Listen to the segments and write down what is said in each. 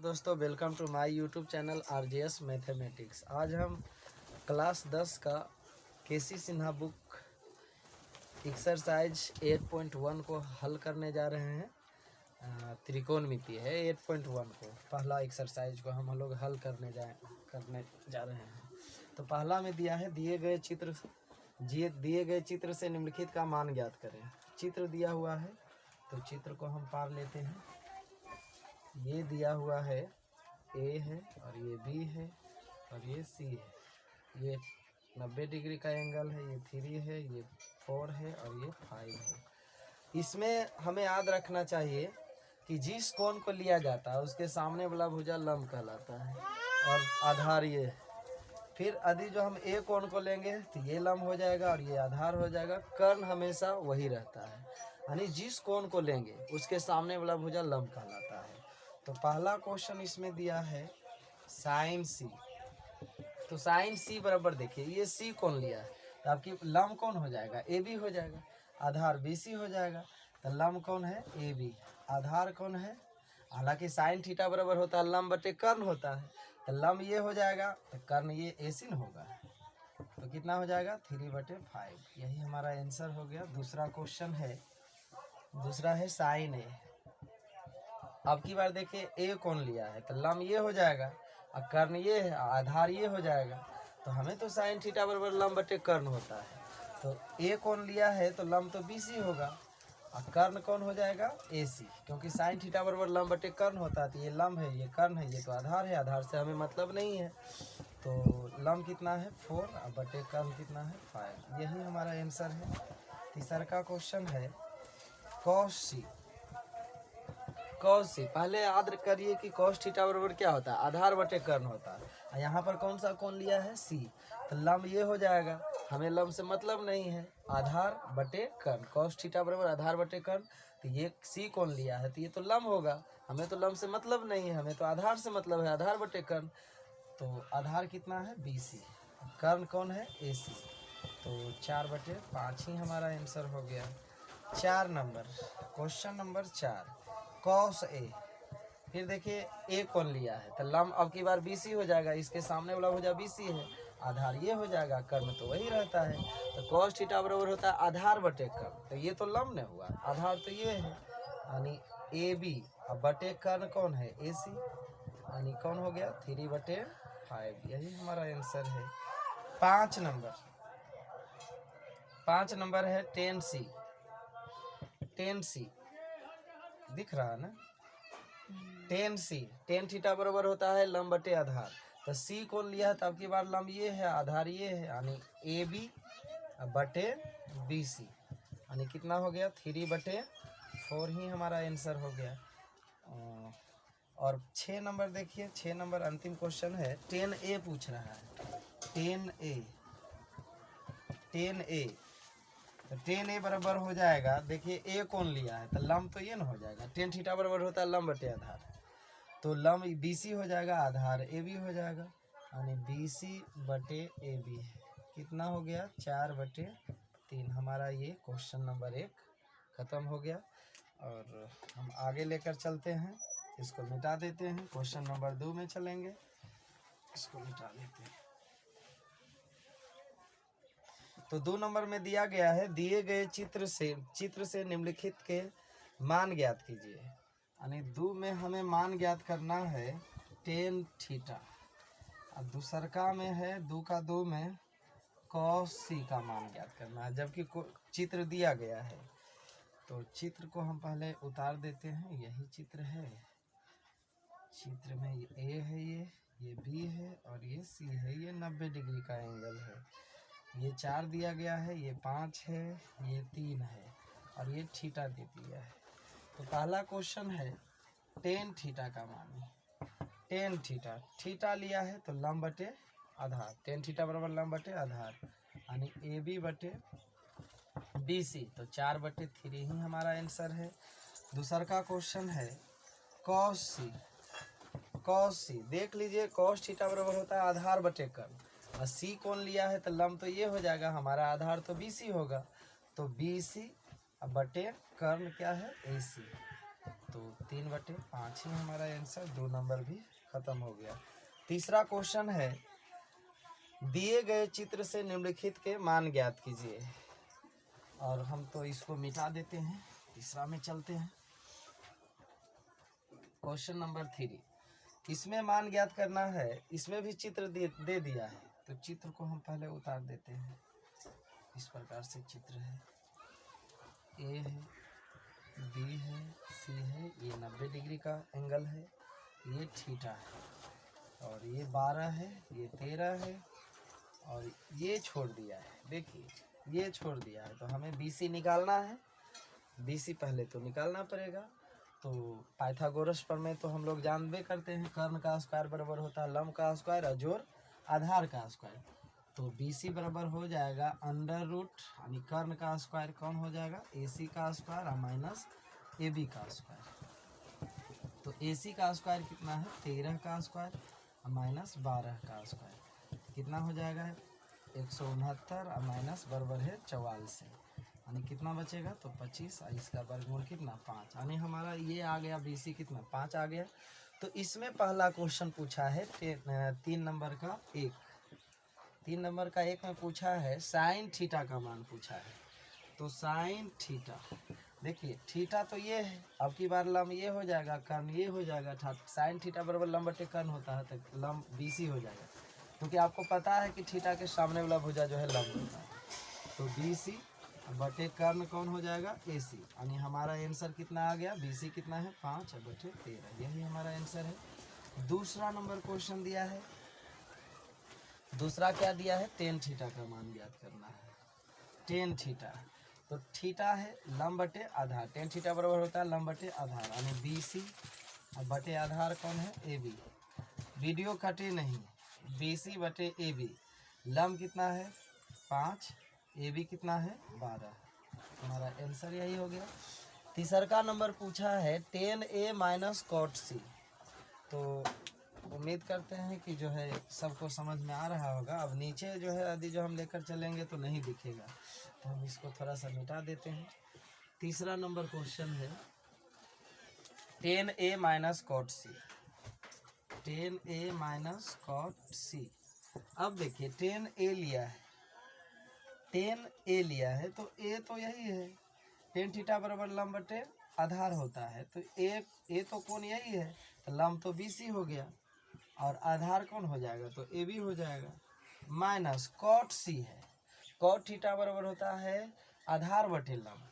दोस्तों, welcome to my YouTube channel RJS mathematics. आज हम क्लास 10 का केसी सिन्हा बुक एक्सरसाइज 8.1 को हल करने जा रहे हैं। त्रिकोणमिति है 8.1 को, पहला एक्सरसाइज को हम लोग हल करने जा रहे हैं। तो पहला में दिया है दिए गए चित्र से निम्नलिखित का मान ज्ञात करें। चित्र दिया हुआ है तो चित्र को हम पार लेते हैं। ये दिया हुआ है ए है और ये बी है और ये सी है। ये 90 डिग्री का एंगल है, ये 3 है, ये 4 है और ये 5 है। इसमें हमें याद रखना चाहिए कि जिस कोण को लिया जाता है उसके सामने वाला भुजा लंब कहलाता है और आधार ये है। फिर यदि जो हम ए कोण को लेंगे तो ये लंब हो जाएगा और ये आधार हो जाएगा। कर्ण हमेशा वही रहता है, यानी जिस कोण को लेंगे उसके सामने वाला भुजा लंब कहलाता है। तो पहला क्वेश्चन इसमें दिया है साइन सी। तो साइन सी बराबर देखिए, ये सी कोण लिया है तो आपकी लंब कौन हो जाएगा, ए बी हो जाएगा, आधार बी सी हो जाएगा। तो लंब कौन है, ए बी, आधार कौन है, हालांकि साइन थीटा बराबर होता है लंब बटे कर्ण होता है। तो लंब ये हो जाएगा तो कर्ण ये ए सी न होगा। तो कितना हो जाएगा 3/5। यही हमारा आंसर हो गया। दूसरा क्वेश्चन है, दूसरा है साइन ए। अब की बार देखिए ए कौन लिया है तो लंब ये हो जाएगा और कर्ण ये है, आधार ये हो जाएगा। तो हमें तो साइन थीटा बराबर लंब बटे कर्ण होता है। तो ए कौन लिया है तो लंब तो बी सी होगा और कर्ण कौन हो जाएगा ए सी, क्योंकि साइन थीटा बराबर लंब बटे कर्ण होता है। तो ये लंब है, ये कर्ण है, ये तो आधार है, आधार से हमें मतलब नहीं है। तो लंब कितना है 4 और बटे कर्ण कितना है 5। यही हमारा आंसर है। तीसरा का क्वेश्चन है कॉस सी। कॉस सी, पहले याद करिए कि कॉस थीटा बराबर क्या होता है, आधार बटे कर्ण होता है। और यहाँ पर कौन सा कोण लिया है सी, तो लंब ये हो जाएगा, हमें लंब से मतलब नहीं है, आधार बटे कर्ण। कॉस थीटा बराबर आधार बटे कर्ण, तो ये सी कोण लिया है तो ये तो लंब होगा, हमें तो लंब से मतलब नहीं है, हमें तो आधार से मतलब है, आधार बटे कर्ण। तो आधार कितना है बी सी, कर्ण कौन है ए सी। तो 4/5 ही हमारा आंसर हो गया। 4 number, question number 4 cos A. फिर देखिए ए कौन लिया है तो लंब अब की बार बी सी हो जाएगा, इसके सामने वाला भुजा बी सी है, आधार ये हो जाएगा, कर्ण तो वही रहता है। तो कॉस थीटा बराबर होता है आधार बटे कर्ण। तो ये तो लंब नहीं हुआ, आधार तो ये है, यानी ए बी और बटे कर्ण कौन है ए सी, यानी कौन हो गया 3/5। यही हमारा आंसर है। 5 नंबर है 10C। 10C दिख रहा है ना, 10C, 10 थीटा बराबर होता है लंब बटे आधार। तो सी कौन लिया है तो अब की बार लंब ये है, आधार ये है, यानी ए बी बटे बी सी, यानी कितना हो गया 3/4 ही हमारा आंसर हो गया। और 6 नंबर देखिए, 6 नंबर अंतिम क्वेश्चन है 10A पूछ रहा है। 10A तो 10A बराबर हो जाएगा, देखिए ए कौन लिया है तो लंब तो ये ना हो जाएगा, 10 थीटा बराबर होता है लंब बटे आधार। तो लंब बी सी हो जाएगा, आधार ए बी हो जाएगा, यानी बी सी बटे ए बी। कितना हो गया 4/3। हमारा ये क्वेश्चन नंबर 1 ख़त्म हो गया। और हम आगे लेकर चलते हैं, इसको मिटा देते हैं। क्वेश्चन नंबर 2 में चलेंगे, इसको मिटा देते हैं। तो 2 नंबर में दिया गया है दिए गए चित्र से निम्नलिखित के मान ज्ञात कीजिए। यानी 2 में हमें मान ज्ञात करना है tan थीटा, और दूसरका में है 2 का 2 में cos सी का मान ज्ञात करना है, जबकि चित्र दिया गया है। तो चित्र को हम पहले उतार देते हैं। यही चित्र है, चित्र में ये ए है, ये बी है और ये सी है, ये 90 डिग्री का एंगल है। ये 4 दिया गया है, ये 5 है, ये 3 है और ये थीटा दे दिया है। तो पहला क्वेश्चन है tan थीटा का मान। tan थीटा लिया है तो लंब बटे आधार, tan थीटा बराबर लंब बटे आधार, यानी ए बी बटे बी सी। तो 4/3 ही हमारा आंसर है। दूसरा का क्वेश्चन है कॉस सी। देख लीजिए कॉस थीटा बराबर होता है आधार बटे कर्ण, और सी कौन लिया है तो लंब तो ये हो जाएगा, हमारा आधार तो बी सी होगा। तो बी सी बटे कर्ण क्या है ए सी। तो 3/5 ही हमारा आंसर, 2 नंबर भी खत्म हो गया। तीसरा क्वेश्चन है, दिए गए चित्र से निम्नलिखित के मान ज्ञात कीजिए। और हम तो इसको मिटा देते हैं, तीसरा में चलते हैं। क्वेश्चन नंबर 3, इसमें मान ज्ञात करना है। इसमें भी चित्र दे दिया है, तो चित्र को हम पहले उतार देते हैं। इस प्रकार से चित्र है, ए है, बी है, सी है, ये 90 डिग्री का एंगल है, ये थीटा है, और ये 12 है, ये 13 है, और ये छोड़ दिया है। देखिए ये छोड़ दिया है, तो हमें BC निकालना है। BC पहले तो निकालना पड़ेगा। तो पाइथागोरस प्रमेय तो हम लोग जानबे करते हैं, कर्ण का स्क्वायर बराबर होता है लंब का स्क्वायर और जोड़ आधार का स्क्वायर। तो BC बराबर हो जाएगा अंडर रूट, यानी कर्ण का स्क्वायर कौन हो जाएगा, AC का स्क्वायर और माइनस AB का स्क्वायर। तो AC का स्क्वायर कितना है, 13 का स्क्वायर और माइनस 12 का स्क्वायर, कितना हो जाएगा 169 और माइनस बराबर है 44 से, यानी कितना बचेगा, तो 25, और इसका वर्गमूल कितना 5, यानी हमारा ये आ गया BC कितना 5 आ गया। तो इसमें पहला क्वेश्चन पूछा है 3 नंबर का 1, 3 नंबर का 1 में पूछा है साइन थीटा का मान पूछा है। तो साइन थीटा, देखिए थीटा तो ये है, अब की बार लंब ये हो जाएगा, कर्ण ये हो जाएगा, साइन थीटा बराबर लंब बटे कर्ण होता है, तो लंब BC हो जाएगा, क्योंकि आपको पता है कि थीटा के सामने वाला भुजा जो है लंब होता है। तो BC बटे कर्ण कौन हो जाएगा, AC, यानी हमारा आंसर कितना आ गया, BC कितना है 5/13, यही हमारा आंसर है। दूसरा नंबर क्वेश्चन दिया है, दूसरा क्या दिया है, टेन थीटा का मान ज्ञात करना है। टेन थीटा, तो थीटा है लंब बटे आधार, टेन थीटा बराबर होता है लंब बटे आधार, यानी BC बटे आधार कौन है, AB। वीडियो कटे नहीं, BC बटे AB, लंब कितना है 5, AB कितना है 12, हमारा आंसर यही हो गया। तीसरा नंबर पूछा है 10A माइनस cot C। तो उम्मीद करते हैं कि जो है सबको समझ में आ रहा होगा। अब नीचे जो है यदि जो हम लेकर चलेंगे तो नहीं दिखेगा, तो हम इसको थोड़ा सा मिटा देते हैं। तीसरा नंबर क्वेश्चन है 10A minus cot C, 10A minus cot C। अब देखिए 10A लिया है, 10A लिया है, तो A तो यही है, टेन थीटा बराबर लंब बटे आधार होता है, तो A तो कौन यही है, तो लंब तो BC हो गया, और आधार कौन हो जाएगा, तो AB हो जाएगा, माइनस cot C है, cot थीटा बराबर होता है आधार बटे लंब।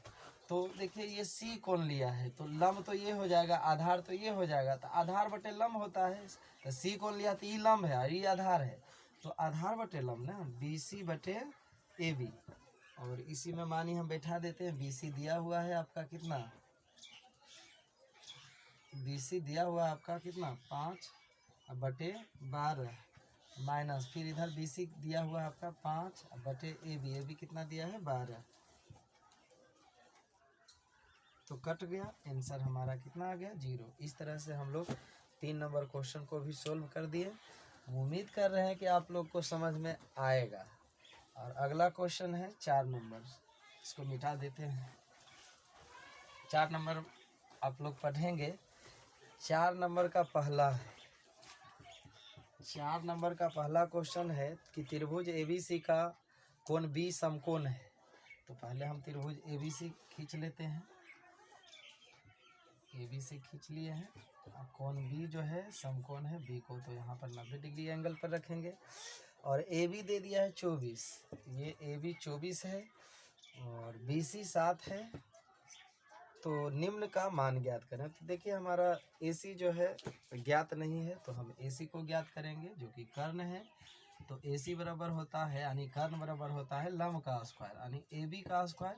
तो देखिए ये C कौन लिया है, तो लंब तो ये हो जाएगा, आधार तो ये हो जाएगा, तो आधार बटे लंब होता है, तो C कौन लिया, तो ये लंब है और ये आधार है, तो आधार बटे लंब ना, BC बटे AB। और इसी में मानी हम बैठा देते हैं, BC दिया हुआ है आपका कितना, BC दिया हुआ है आपका कितना 5/12, माइनस फिर इधर BC दिया हुआ है आपका 5/AB, AB कितना दिया है 12, तो कट गया, आंसर हमारा कितना आ गया 0। इस तरह से हम लोग 3 नंबर क्वेश्चन को भी सोल्व कर दिए। उम्मीद कर रहे हैं कि आप लोग को समझ में आएगा। और अगला क्वेश्चन है 4 नंबर, इसको मिटा देते हैं। 4 नंबर आप लोग पढ़ेंगे। 4 नंबर का पहला है, 4 नंबर का पहला क्वेश्चन है कि त्रिभुज ABC का कोण B समकोण है। तो पहले हम त्रिभुज ABC खींच लेते हैं, ABC खींच लिए हैं, कोण B जो है समकोण है B को, तो यहाँ पर 90 डिग्री एंगल पर रखेंगे। और AB दे दिया है 24, ये AB 24 है और BC 7 है। तो निम्न का मान ज्ञात करें। तो देखिए हमारा AC जो है ज्ञात नहीं है, तो हम AC को ज्ञात करेंगे जो कि कर्ण है। तो AC बराबर होता है, यानी कर्ण बराबर होता है लंब का स्क्वायर, यानी AB का स्क्वायर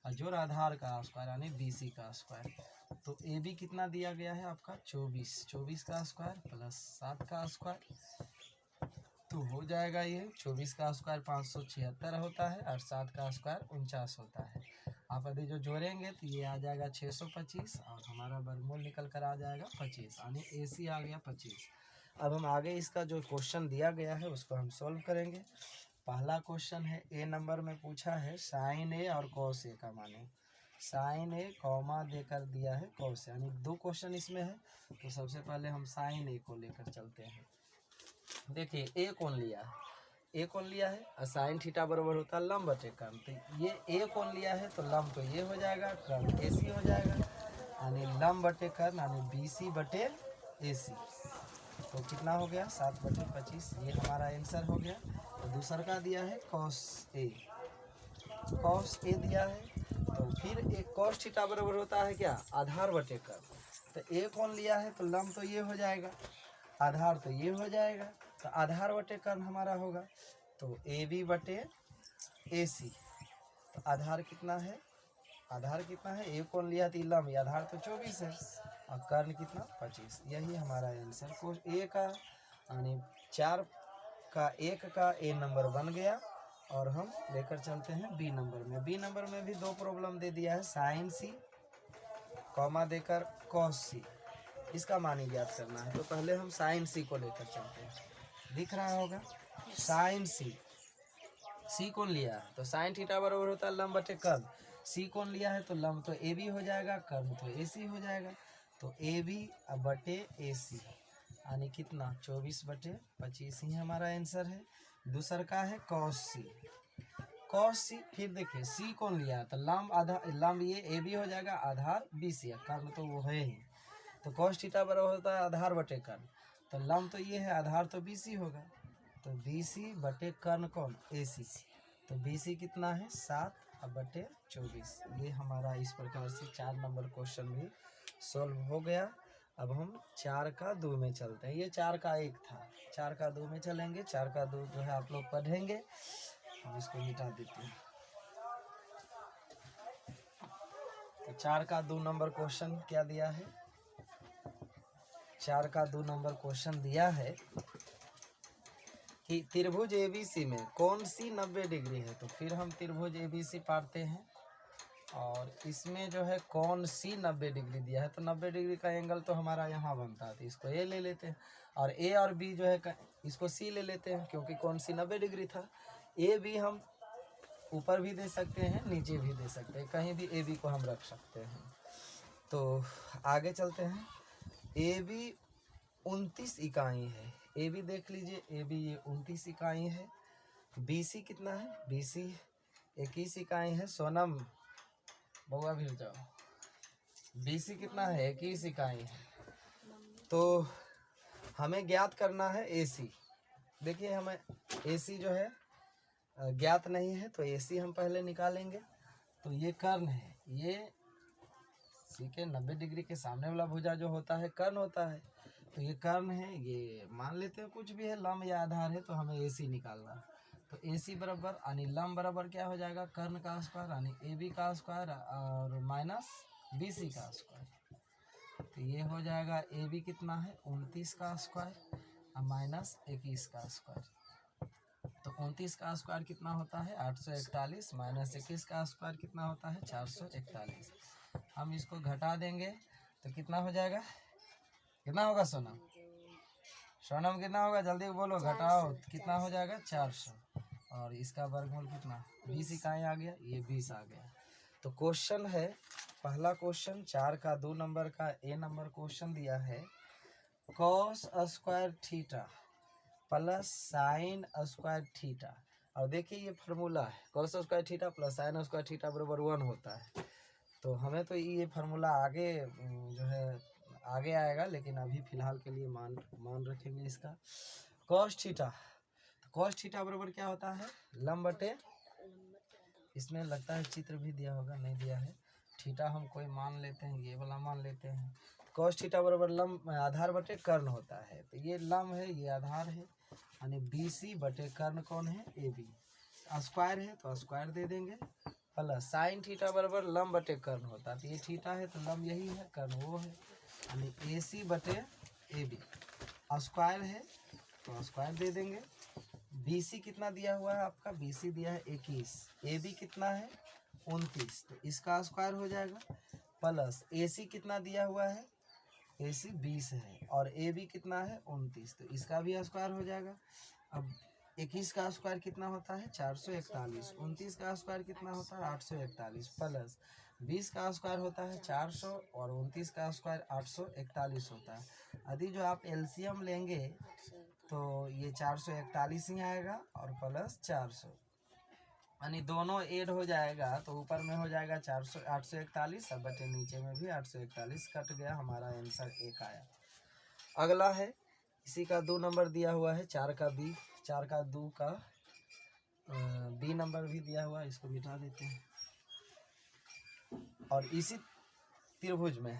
और जोड़ आधार का स्क्वायर, यानी BC का स्क्वायर। तो AB कितना दिया गया है आपका 24, 24 का स्क्वायर प्लस 7 का स्क्वायर, तो हो जाएगा ये 24 का स्क्वायर 576 होता है और 7 का स्क्वायर 49 होता है। आप यदि जो जोड़ेंगे तो ये आ जाएगा 625 और हमारा वर्गमूल निकल कर आ जाएगा 25, यानी AC आ गया 25। अब हम आगे इसका जो क्वेश्चन दिया गया है उसको हम सॉल्व करेंगे। पहला क्वेश्चन है A नंबर में पूछा है साइन A और कॉस A का माने। साइन ए कॉमा देकर दिया है कॉस, यानी 2 क्वेश्चन इसमें है। तो सबसे पहले हम साइन ए को लेकर चलते हैं। देखिए ए कौन लिया है, ए कौन लिया है, और साइन थीटा बराबर होता है लंब बटे कर्ण। तो ये ए कौन लिया है, तो लंब तो ये हो जाएगा, कर्ण ए सी हो जाएगा, यानी लंब बटे कर्ण यानी बी सी बटे ए सी। तो कितना हो गया 7/25, ये हमारा आंसर हो गया। तो दूसरा का दिया है कॉस ए, कॉस ए दिया है। तो फिर एक कॉस थीटा बराबर होता है क्या, आधार बटे कर्ण। तो ए कौन लिया है, तो लंब तो ये हो जाएगा, आधार तो ये हो जाएगा, तो आधार बटे कर्ण हमारा होगा। तो ए बी बटे ए सी। तो आधार कितना है, आधार कितना है, ए कौन लिया तो लंब, आधार तो 24 है, और कर्ण कितना 25। यही हमारा आंसर को ए का यानी 4 का 1 का ए नंबर बन गया। और हम लेकर चलते हैं बी नंबर में। बी नंबर में भी 2 प्रॉब्लम दे दिया है, साइन सी कॉमा देकर कॉस सी, इसका मान ज्ञात करना है। तो पहले हम साइन सी को लेकर चलते हैं, दिख रहा होगा साइन सी, सी कौन लिया है, तो साइन थीटा बराबर होता है लंब बटे कर्ण। सी कौन लिया है, तो लंब तो ए बी हो जाएगा, कर्ण तो ए सी हो जाएगा। तो ए बी बटे ए सी यानी कितना 24/25 ही हमारा आंसर है। दूसरा का है कॉस सी, कॉस सी। फिर देखिए सी कौन लिया है, तो लंब आधार, लंब ये ए बी हो जाएगा, आधार बी सी है, कर्ण तो वो है ही। तो कॉस थीटा बराबर होता है आधार बटे कर्ण। तो लंब तो ये है, आधार तो बी सी होगा, तो बी सी बटे कर्ण कौन ए सी। तो बी सी कितना है 7/24। ये हमारा इस प्रकार से 4 नंबर क्वेश्चन भी सॉल्व हो गया। अब हम 4 का 2 में चलते हैं। ये 4 का 1 था, 4 का 2 में चलेंगे। 4 का 2 जो है आप लोग पढ़ेंगे, हम इसको मिटा देते हैं। तो 4 का 2 नंबर क्वेश्चन क्या दिया है, 4 का 2 नंबर क्वेश्चन दिया है कि त्रिभुज एबीसी में कौन सी 90 डिग्री है। तो फिर हम त्रिभुज एबीसी पाते हैं, और इसमें जो है कौन सी 90 डिग्री दिया है। तो 90 डिग्री का एंगल तो हमारा यहाँ बनता है, तो इसको ए ले लेते हैं, और ए और बी जो है इसको सी ले लेते हैं, क्योंकि कौन सी 90 डिग्री था। ए बी हम ऊपर भी दे सकते हैं, नीचे भी दे सकते हैं, कहीं भी ए बी को हम रख सकते हैं। तो आगे चलते हैं। ए बी 29 इकाई है, ए बी देख लीजिए, ए बी ये 29 इकाई है। बी सी कितना है, बी सी 21 इकाई है। सोनम बउआ भी जाओ, बी सी कितना है 21 इकाई है। तो हमें ज्ञात करना है ए सी। देखिए हमें ए सी जो है ज्ञात नहीं है, तो ए सी हम पहले निकालेंगे। तो ये कर्ण है, ये सी के 90 डिग्री के सामने वाला भुजा जो होता है कर्ण होता है। तो ये कर्ण है, ये मान लेते हैं कुछ भी है, लंब या आधार है, तो हमें ए सी निकालना है। तो ए सी बराबर यानी लंब बराबर क्या हो जाएगा, कर्ण का स्क्वायर यानी ए बी का स्क्वायर और माइनस बी सी का स्क्वायर। तो ये हो जाएगा ए बी कितना है 29 का स्क्वायर और माइनस 21 का स्क्वायर। तो 29 का स्क्वायर कितना होता है 841, माइनस 21 का स्क्वायर कितना होता है 441। हम इसको घटा देंगे तो कितना हो जाएगा, कितना होगा सोनम, सोनम कितना होगा जल्दी बोलो, घटाओ कितना हो जाएगा 400। और इसका वर्गमूल कितना 20 इकाई आ गया, ये 20 आ गया। तो क्वेश्चन है पहला क्वेश्चन 4 का 2 नंबर का ए नंबर क्वेश्चन दिया है, cos square theta plus sine square theta. और देखिए ये फार्मूला है, cos square theta plus sine square theta बराबर 1 होता है। तो हमें तो ये फार्मूला आगे जो है आगे आएगा, लेकिन अभी फिलहाल के लिए मान रखेंगे इसका। कॉस थीटा, कॉस थीटा बराबर क्या होता है लंब बटे, इसमें लगता है चित्र भी दिया होगा, नहीं दिया है। थीटा हम कोई मान लेते हैं, ये वाला मान लेते हैं। कॉस थीटा बराबर लंब आधार बटे कर्ण होता है। तो ये लंब है, ये आधार है, यानी बी सी बटे कर्ण कौन है ए बी। स्क्वायर है तो स्क्वायर दे देंगे, प्लस साइन थीटा बराबर लंब बटे कर्ण होता है। तो ये थीटा है तो लंब यही है, कर्ण वो है, यानी ए सी बटे ए बी। स्क्वायर है तो स्क्वायर दे देंगे। बी सी कितना दिया हुआ है आपका, बी सी दिया है 21, ए बी कितना है 29, तो इसका स्क्वायर हो जाएगा। प्लस ए सी कितना दिया हुआ है, ए सी 20 है, और ए बी कितना है 29, तो इसका भी स्क्वायर हो जाएगा। अब 21 का स्क्वायर कितना होता है 441, 29 का स्क्वायर कितना होता है 841, प्लस 20 का स्क्वायर होता है 400 और 29 का स्क्वायर 841 होता है। यदि जो आप एलसीएम लेंगे तो ये 441 ही आएगा और प्लस 400, यानी दोनों ऐड हो जाएगा तो ऊपर में हो जाएगा 841 और बटे नीचे में भी 841 कट गया, हमारा आंसर 1 आया। अगला है इसी का 2 नंबर दिया हुआ है, 4 का 2 का बी नंबर भी दिया हुआ है, इसको मिटा देते हैं। और इसी त्रिभुज में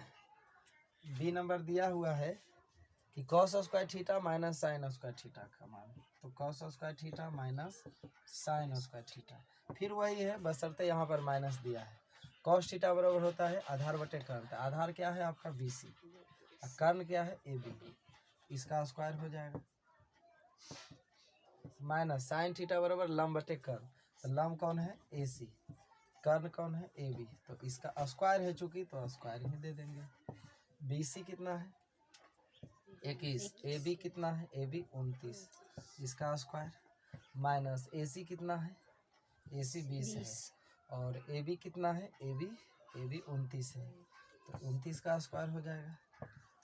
बी नंबर दिया हुआ है कि cos square theta minus sine square theta का मान, तो cos square theta minus sine square theta, फिर वही है बशर्ते यहाँ पर माइनस दिया है। कॉस थीटा बराबर होता है आधार बटे कर्ण, तो आधार क्या है आपका BC और कर्ण क्या है AB, इसका स्क्वायर हो जाएगा। माइनस साइन थीटा बराबर लंब बटे कर्ण, तो लंब कौन है AC, कर्ण कौन है AB, तो इसका स्क्वायर है चूंकि तो स्क्वायर ही दे देंगे। BC कितना है 21, AB कितना है AB 29, इसका स्क्वायर, माइनस AC कितना है AC 20 है और AB कितना है AB 29 है, तो 29 का स्क्वायर हो जाएगा।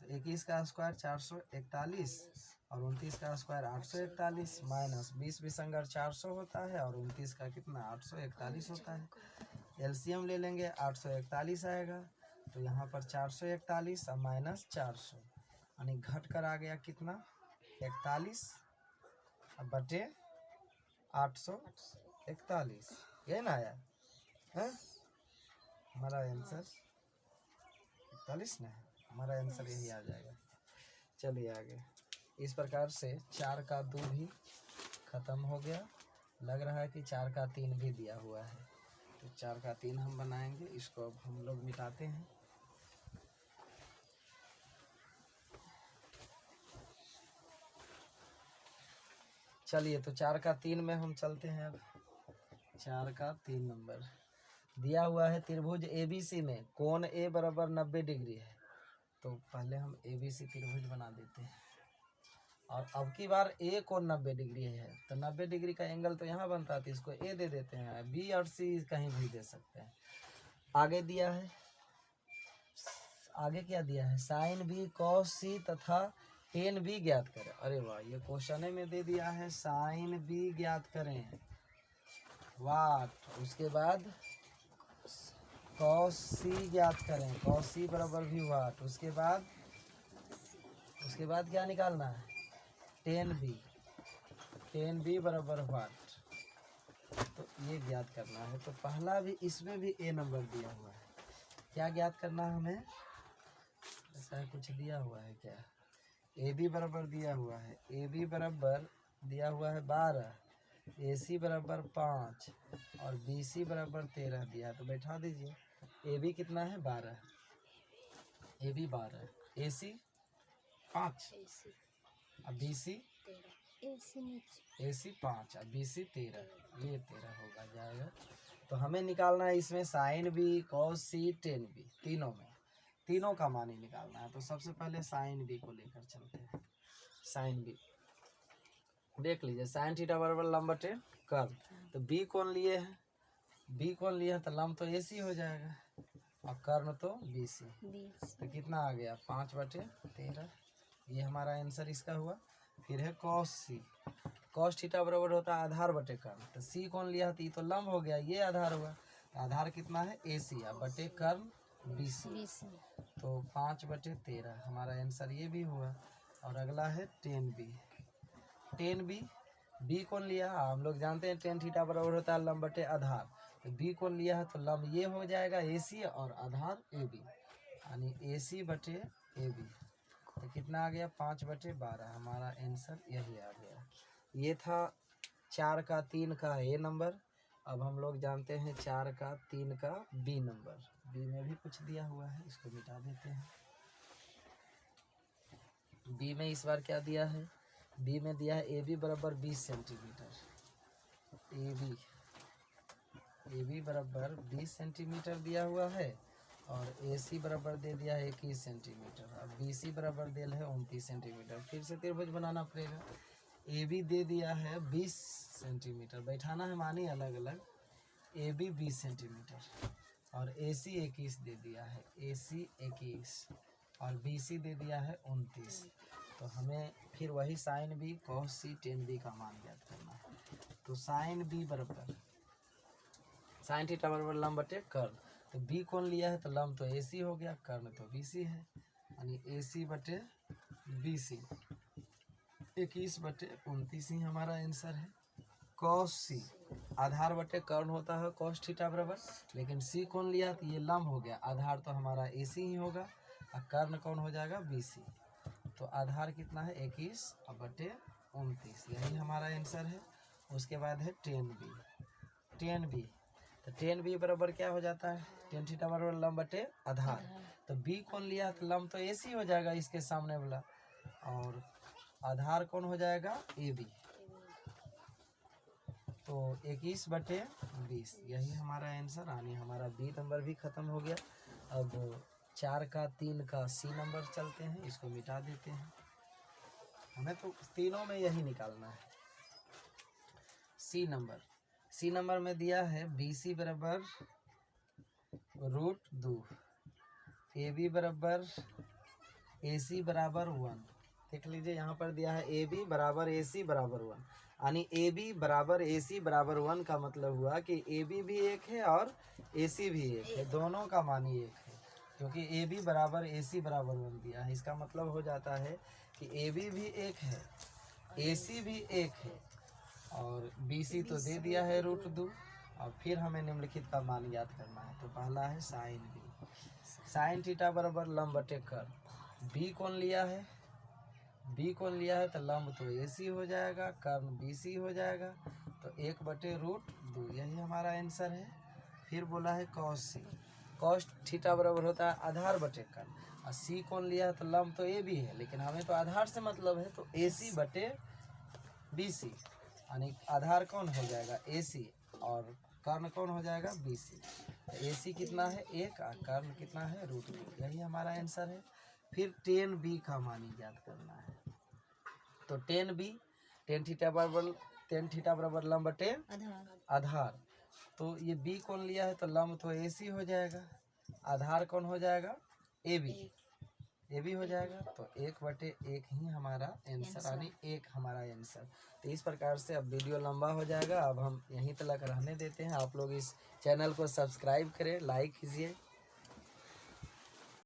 तो 21 का स्क्वायर 441 और 29 का स्क्वायर 841, माइनस 20 विसंगत 400 होता है और 29 का कितना 841 होता है। एलसीएम ले लेंगे 841 आएगा, तो यहाँ पर 441 और माइनस 400, यानी घट कर आ गया कितना 41 बटे 841, ये ना आया है हमारा आंसर 41 ना है, हमारा आंसर यही आ जाएगा। चलिए आगे। इस प्रकार से 4 का 2 भी खत्म हो गया, लग रहा है कि 4 का 3 भी दिया हुआ है, तो 4 का 3 हम बनाएंगे, इसको अब हम लोग मिटाते हैं। चलिए तो 4 का 3 में हम चलते हैं। अब 4 का 3 नंबर दिया हुआ है त्रिभुज ABC में कोण A बराबर 90 डिग्री है, तो पहले हम ABC त्रिभुज बना देते हैं। और अब की बार A कोण 90 डिग्री है, तो 90 डिग्री का एंगल तो यहाँ बनता है, तो इसको A दे देते हैं, B और C कहीं भी दे सकते हैं। आगे दिया है, आगे क्या दिया है साइन B cos C तथा टेन B ज्ञात करें। अरे वाह, ये क्वेश्चन में दे दिया है साइन B ज्ञात करें वाट, उसके बाद cos C ज्ञात करें, cos C बराबर भी वाट, उसके बाद क्या निकालना है टेन बी बराबर वाट, तो ये ज्ञात करना है। तो पहला भी इसमें भी A नंबर दिया हुआ है, क्या ज्ञात करना है हमें, ऐसा कुछ दिया हुआ है क्या, AB बराबर दिया हुआ है, AB बराबर दिया हुआ है 12, AC बराबर 5 और BC बराबर 13 दिया, तो बैठा दीजिए। AB कितना है 12, AB 12, AC 5 और BC AC 5 और BC 13, ये 13 होगा जाएगा। तो हमें निकालना है इसमें sine B cos C tan B, तीनों का मान ही निकालना है। तो सबसे पहले साइन B को लेकर चलते हैं। साइन B देख लीजिए, साइन थीटा बराबर लंब बटे कर्ल, तो B कौन लिए हैं, तो लंब तो AC हो जाएगा और कर्ण तो BC, तो कितना आ गया 5/13, ये हमारा आंसर इसका हुआ। फिर है cos थीटा बराबर होता है आधार बटे कर्ण, तो C कौन लिया, तो ये तो लंब हो गया, ये आधार हुआ, आधार कितना है AC और बटे कर्ण BC, तो 5/13 हमारा आंसर ये भी हुआ। और अगला है टेन बी B कौन लिया, हम लोग जानते हैं टेन थीटा बराबर होता है लंब बटे आधार, तो B कौन लिया है, तो लंब ये हो जाएगा AC और आधार AB, यानी AC बटे AB, तो कितना आ गया 5/12, हमारा आंसर यही आ गया। ये था 4 का 3 का A नंबर। अब हम लोग जानते हैं 4 का 3 का B नंबर, B में भी कुछ दिया हुआ है, इसको मिटा देते हैं। B में इस बार क्या दिया है, B में दिया है AB बराबर 20 सेंटीमीटर, AB बराबर 20 सेंटीमीटर दिया हुआ है और AC बराबर दे दिया है 21 सेंटीमीटर और BC बराबर दिया है 29 सेंटीमीटर। फिर से त्रिभुज बनाना पड़ेगा। AB दे दिया है 20 सेंटीमीटर, बैठाना है मानी अलग अलग, AB 20 सेंटीमीटर और AC 21 दे दिया है, AC 21 और BC दे दिया है 29। तो हमें फिर वही साइन बी कॉस सी टेन बी का मान ज्ञात करना है। तो साइन बी बराबर साइन थीटा बराबर लंब बटे कर्ण। तो बी कौन लिया है तो लंब तो AC हो गया, कर्ण तो BC है, यानी AC बटे BC 21 बटे 29 ही हमारा आंसर है। कॉस सी आधार बटे कर्ण होता है कॉस थीटा बराबर, लेकिन सी कौन लिया तो ये लंब हो गया, आधार तो हमारा AC ही होगा और कर्ण कौन हो जाएगा BC। तो आधार कितना है 21 और बटे 29, यही हमारा आंसर है। उसके बाद है टेन बी। तो टेन बी बराबर क्या हो जाता है, टेन थीटा बराबर लंब बटे आधार। तो बी कौन लिया तो लंब तो AC हो जाएगा इसके सामने वाला, और आधार कौन हो जाएगा AB। तो 21 बटे 20 यही हमारा आंसर, यानी हमारा बी नंबर भी खत्म हो गया। अब 4 का 3 का सी नंबर चलते हैं, इसको मिटा देते हैं। हमें तो तीनों में यही निकालना है। सी नंबर में दिया है BC बराबर √2, AB बराबर AC बराबर 1। देख लीजिए यहाँ पर दिया है AB बराबर AC बराबर 1, यानी AB बराबर AC बराबर 1 का मतलब हुआ कि AB भी एक है और AC भी एक है, दोनों का मान ही एक है, क्योंकि AB बराबर AC बराबर 1 दिया है। इसका मतलब हो जाता है कि AB भी एक है, AC भी एक है और BC तो दे दिया है √2। और फिर हमें निम्नलिखित का मान याद करना है। तो पहला है साइन बी, साइन थीटा बराबर लंब बटे कर्ण। बी कौन लिया है तो लंब तो AC हो जाएगा, कर्ण BC हो जाएगा, तो 1 बटे √2 यही हमारा आंसर है। फिर बोला है कॉस सी, कॉस थीटा बराबर होता है आधार बटे कर्ण, और सी कौन लिया है तो लंब तो AB है, लेकिन हमें तो आधार से मतलब है, तो AC बटे BC, यानी आधार कौन हो जाएगा AC और कर्ण कौन हो जाएगा BC। तो AC कितना है 1 और कर्ण कितना है √2, यही हमारा आंसर है। फिर टेन बी का मान ज्ञात करना है। तो टेन थीटा बराबर लंब बटे आधार। तो ये बी कौन लिया है तो लंब तो AC हो जाएगा, आधार कौन हो जाएगा AB हो जाएगा, तो 1 बटे 1 ही हमारा आंसर, यानी 1 हमारा आंसर। तो इस प्रकार से अब वीडियो लंबा हो जाएगा, अब हम यहीं तक रहने देते हैं। आप लोग इस चैनल को सब्सक्राइब करें, लाइक कीजिए।